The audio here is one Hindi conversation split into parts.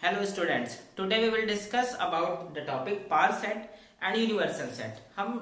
Hello students, today we will discuss about the topic power set and universal set. हम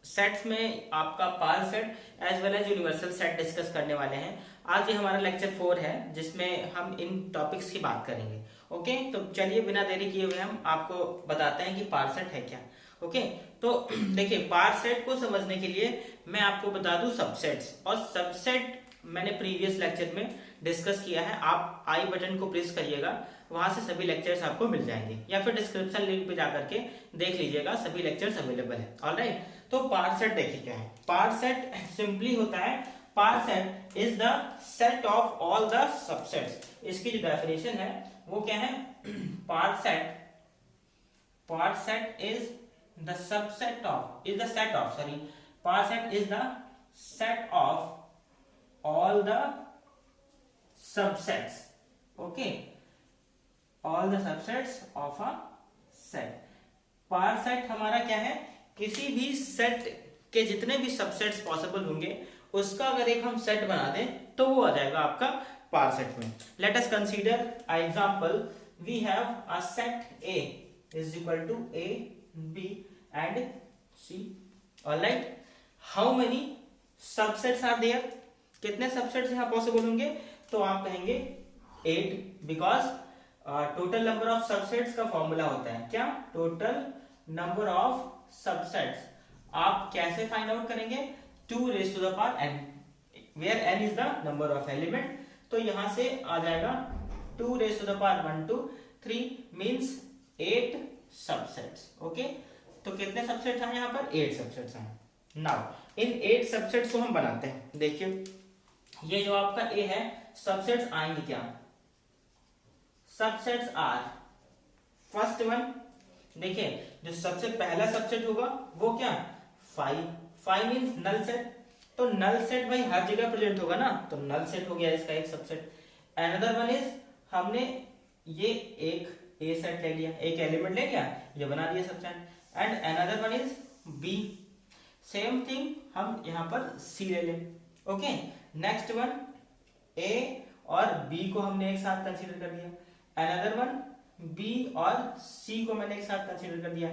सेट्स में आपका power set as well as universal set discuss करने वाले हैं। आज ये हमारा लेक्चर 4 है जिसमें हम इन टॉपिक्स की बात करेंगे। ओके, तो चलिए बिना देरी किए हुए हम आपको बताते हैं कि पावर सेट है क्या। ओके, तो देखिए पावर सेट को समझने के लिए मैं आपको बता दूं सबसेट्स, और सबसेट मैंने प्रीवियस लेक्चर में डिस्कस किया है। आप आई बटन को प्रेस करिएगा, वहां से सभी लेक्चर्स आपको मिल जाएंगे, या फिर डिस्क्रिप्शन लिंक पे जाकर के देख लीजिएगा, सभी लेक्चर्स अवेलेबल है। ऑलराइट, तो पावर सेट देखिए क्या है। पावर सेट सिंपली होता है, power set is the set of all the subsets. इसकी जो डेफिनेशन है वो क्या है? Power set is the subset of, is the set of, sorry, power set is the set of all the subsets. Okay, all the subsets of a set. Power set हमारा क्या है? किसी भी सेट के जितने भी सबसेट्स पॉसिबल होंगे उसका अगर एक हम सेट बना दें तो वो आ जाएगा आपका पावर सेट में। Let us consider an example. We have a set A is equal to A, B and C. Alright, how many subsets are there? कितने सबसेट्स यहाँ पॉसिबल होंगे? तो आप कहेंगे 8, because total number of subsets का फॉर्मूला होता है क्या? Total number of subsets. आप कैसे फाइंड आउट करेंगे? 2 raised to the power n, where n is the number of element। तो यहां से आ जाएगा 2 raised to the power 1 2 3 means 8 subsets. Okay, तो कितने सबसेट्स हैं यहाँ पर? 8 सबसेट्स हैं। नाउ इन 8 सबसेट्स को हम बनाते हैं। देखिए ये जो आपका ए है, सबसेट्स आएंगे क्या? Subsets are first one. देखिए जो सबसे पहला सबसेट होगा वो क्या? 5 मींस नल सेट। तो नल सेट भाई हर जगह प्रेजेंट होगा ना, तो नल सेट हो गया इसका एक सबसेट। अनदर वन इज, हमने ये एक ए सेट ले लिया, एक एलिमेंट ले लिया, ये बना दिया subset. And another one is b, same thing हम यहां पर सी ले लें। ओके, नेक्स्ट वन ए और बी को हमने एक साथ कंसीडर कर दिया। अनदर वन बी और सी को मैंने एक साथ कंसीडर कर दिया,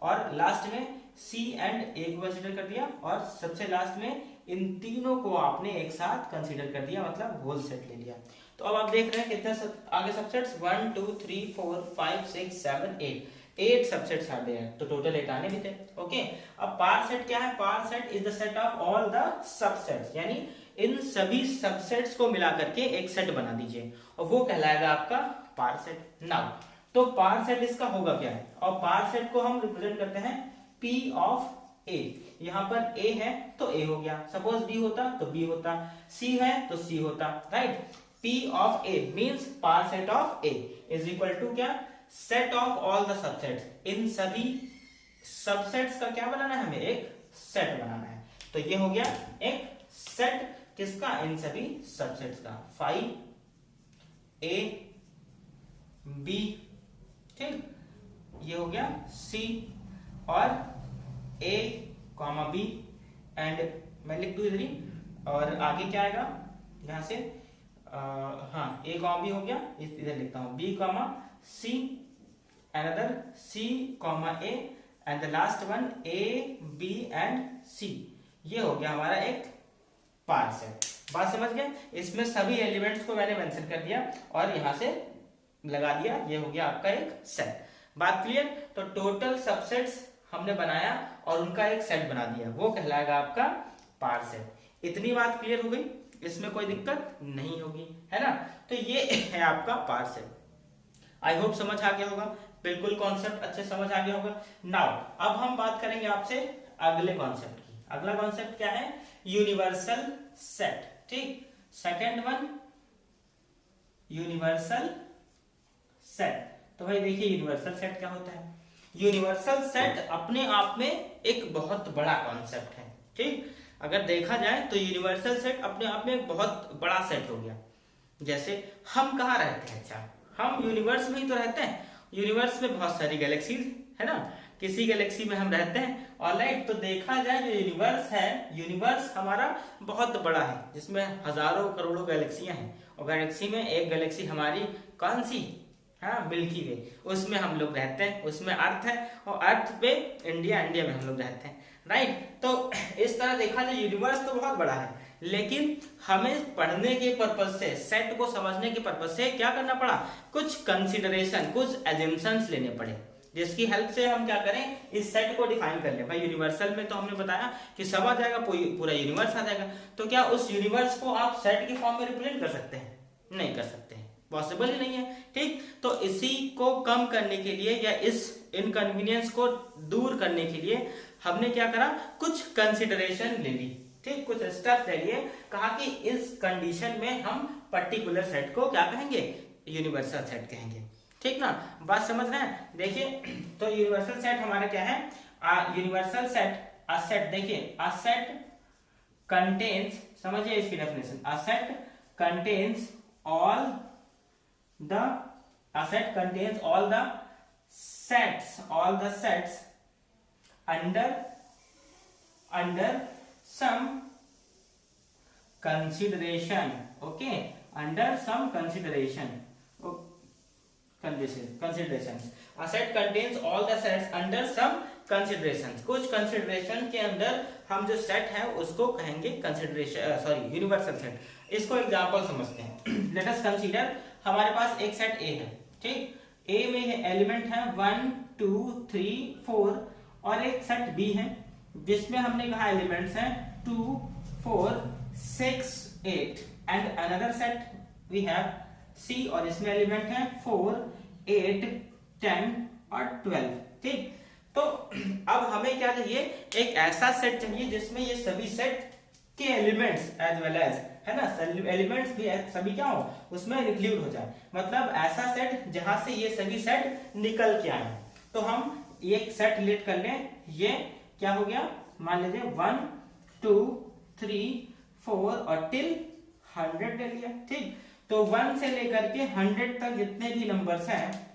और लास्ट में सी एंड ए को कंसीडर कर दिया, और सबसे लास्ट में इन तीनों को आपने एक साथ कंसीडर कर दिया, मतलब होल सेट ले लिया। तो अब आप देख रहे हैं कितने आगे सबसेट्स? 1 2 3 4 5 6 7 8 सबसेट्स आ गए हैं, तो टोटल 8 आने भी थे। ओके, अब पावर सेट क्या है? Power set is the set of all the subsets, यानी इन सभी सबसेट्स को मिला करके एक सेट बना दीजिए, और वो कहलाएगा आपका पावर सेट। नाउ तो पावर सेट इसका होगा क्या है? और पावर सेट को हम रिप्रेजेंट करते हैं P ऑफ A। यहां पर A है तो A हो गया, सपोज B होता तो B होता, C है तो C होता, right? P of A means power set of A is equal to क्या? Set of all the subsets. इन सभी सबसेट्स का क्या बनाना है? हमें एक सेट बनाना है। तो ये हो गया एक सेट किसका? इन सभी सबसेट्स का। 5 A B, ठीक, ये हो गया C और A कॉमा B, एंड मैं लिख दूं इधर ही, और आगे क्या आएगा यहां से? हाँ, A कॉमा B हो गया, इधर लिखता हूं B comma C, another C comma A, and the last one A B and C। ये हो गया हमारा एक पावर सेट। बात समझ गए? इसमें सभी एलिमेंट्स को मैंने मेंशन कर दिया और यहां से लगा दिया, ये हो गया आपका एक सेट। बात क्लियर? तो टोटल सबसेट्स हमने बनाया और उनका एक सेट बना दिया, वो कहलाएगा आपका पावर सेट। इतनी बात क्लियर हो गई? इसमें कोई दिक्कत नहीं होगी, है ना? तो ये है आपका पावर सेट। आई होप समझ आ गया होगा, बिल्कुल कॉन्सेप्ट अच्छे समझ आ गया होगा। नाउ अब हम बात करेंगे आपसे अगले कॉन्सेप्ट की। अगला कॉन्सेप्ट क्या है? यूनिवर्सल सेट, ठीक। Second one universal set. तो भाई देखिए यूनिवर्सल सेट क्या होता है? यूनिवर्सल सेट अपने आप में एक बहुत बड़ा कॉन्सेप्ट है, ठीक। अगर देखा जाए तो यूनिवर्सल सेट अपने आप में एक बहुत बड़ा सेट हो गया। जैसे हम कहाँ रहते हैं? अच्छा, हम यूनिवर्स में ही तो रहते हैं। यूनिवर्स में बहुत सारी गैलेक्सीज है ना, किसी गैलेक्सी में हम रहते हैं। ऑलराइट, तो देखा जाए जो यूनिवर्स है, यूनिवर्स हमारा बहुत बड़ा है, जिसमें हजारों करोड़ों गैलेक्सियां हैं, और गैलेक्सी में एक गैलेक्सी हमारी कौन सी हाँ, मिल्की वे, उसमें हम लोग रहते हैं, उसमें अर्थ है और अर्थ पे इंडिया, इंडिया में हम लोग रहते हैं, राइट। तो इस तरह देखा जाए यूनिवर्स तो बहुत बड़ा है, लेकिन हमें पढ़ने के पर्पज से, सेट को समझने के पर्पज से क्या करना पड़ा, कुछ कंसिडरेशन, कुछ एजम्पशंस लेने पड़े, जिसकी हेल्प से हम क्या करें, इस सेट को डिफाइन कर ले। भाई यूनिवर्सल में तो हमने बताया कि सब आ जाएगा, पूरा यूनिवर्स आ जाएगा, तो क्या उस यूनिवर्स को आप सेट के फॉर्म में रिप्रेजेंट कर सकते हैं? नहीं कर सकते हैं, पॉसिबल ही नहीं है, ठीक। तो इसी को कम करने के लिए या इस इनकन्वीनियंस को दूर करने के लिए हमने क्या करा, कुछ कंसिडरेशन ले ली, ठीक, कुछ स्टेप्स ले लिए, कहा कि इस कंडीशन में हम पर्टिकुलर सेट को क्या कहेंगे, यूनिवर्सल सेट कहेंगे, ठीक ना। बात समझ रहे हैं? देखिए, तो यूनिवर्सल सेट हमारा क्या है, यूनिवर्सल सेट, अ सेट, देखिए अ सेट कंटेन्स, समझिए इसकी definition, a set contains all the, a set contains all the sets under some consideration, okay, under some considerations, a set contains all the sets under some considerations, कुछ consideration के अंदर हम जो सेट है उसको कहेंगे कंसिडरेशन, सॉरी यूनिवर्सल सेट। इसको एग्जांपल समझते हैं। लेट अस कंसीडर, हमारे पास एक सेट ए है, ठीक, ए में एलिमेंट है 1 2 3 4, और एक सेट बी है जिसमें हमने कहा एलिमेंट्स हैं 2 4 6 8, and another set we have C, और इसमें एलिमेंट है 4 8 10 और 12, ठीक। तो अब हमें क्या चाहिए, एक ऐसा सेट चाहिए जिसमें ये सभी सेट के एलिमेंट्स एज वेल एज, है ना, एलिमेंट्स भी सभी क्या हो, उसमें इंक्लूड हो जाए, मतलब ऐसा सेट जहां से ये सभी सेट निकल के आए। तो हम एक सेट रिलेट कर लें, ये क्या हो गया, मान लीजिए 1 2 3 4 और टिल 100 ले लिया, ठीक। तो 1 से लेकर के 100 तक जितने भी नंबर्स हैं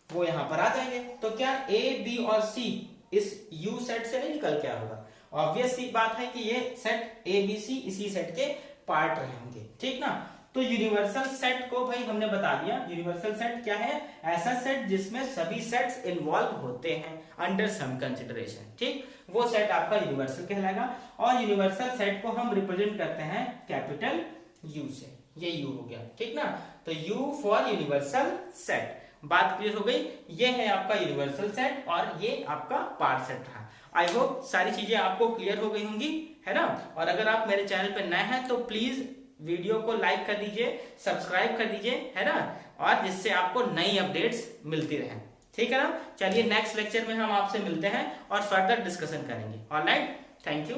वो यहां पर आ जाएंगे। तो क्या ए बी और सी इस यू सेट से नहीं निकल के आया होगा? ऑब्वियस सी बात है कि ये सेट ए बी सी इसी सेट के पार्ट रहे होंगे, ठीक ना। तो यूनिवर्सल सेट को भाई हमने बता दिया, यूनिवर्सल सेट क्या है, ऐसा सेट जिसमें सभी सेट्स इन्वॉल्व होते हैं अंडर सम कंसिडरेशन, ठीक, वो सेट आपका यूनिवर्सल कहलाएगा। और यूनिवर्सल सेट को हम रिप्रेजेंट करते हैं कैपिटल यू से, ये यू हो गया, ठीक ना। तो यू फॉर यूनिवर्सल सेट, बात क्लियर हो गई। ये है आपका यूनिवर्सल सेट और ये आपका पार्ट सेट रहा। आई होप सारी चीजें आपको क्लियर हो गई होंगी, है ना। और अगर आप मेरे चैनल पर नए हैं तो प्लीज वीडियो को लाइक कर दीजिए, सब्सक्राइब कर दीजिए, है ना, और जिससे आपको नई अपडेट्स मिलती रहे, ठीक है ना। चलिए नेक्स्ट लेक्चर में हम आपसे मिलते हैं और फर्दर डिस्कशन करेंगे। Alright, thank you.